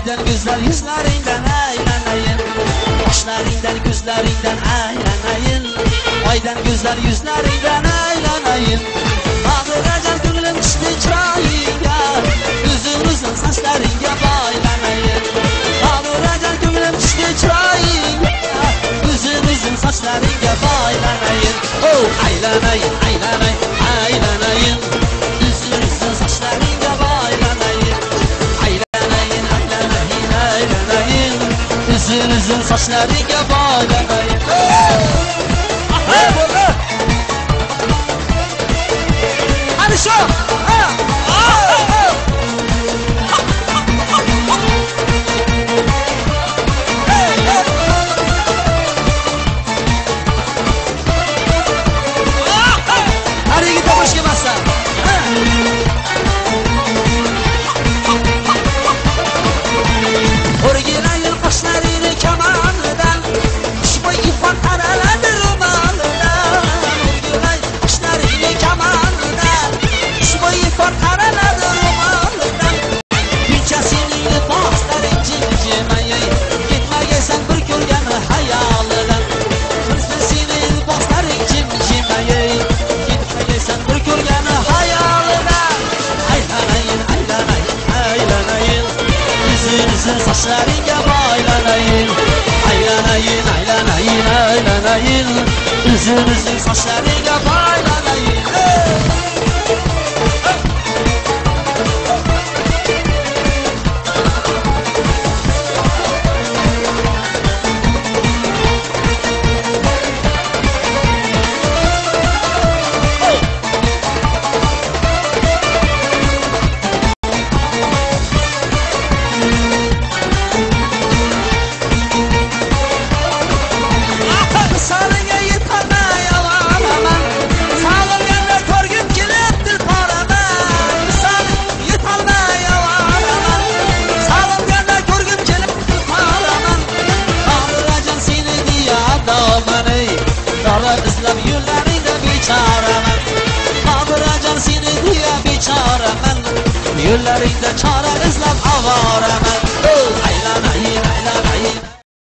oydan güzel yüzlerinden aylanayım. Başlarından gözlerinden aylanayım. Oydan güzel yüzlerinden aylanayım. Ağıracak gönlüm işte çayınca, uzun saçlarınca baylanayım. Ağıracak gönlüm işte çayınca, uzun saçlarınca baylanayım. Oh aylanayım, aylanayım, aylanayım. Uzun saçlarınca baylanayım. Aylanayım, aylanayım, aylanayım. Uzun saçlarınca baylanayım. Hadi şu! Hadi git de boş yemezsen! Orijinal kaşlarını kemanından, şu boy ifan araladı romanından. Orijinal kaşlarını kemanından, şu boy ifan araladı romanından. Ülkesinin libasları cimcimeye, gitmeyesen bir görgen hayalından. Ülkesinin libasları cimcimeye, gitmeyesen bir görgen hayalından. Aylanayın, aylanayın, aylanayın. Uzun saçlarınca baylanayın. Aylanayın, aylanayın, aylanayın. Uzun saçlarınca baylanayın. Yollarında çare izlab avaram.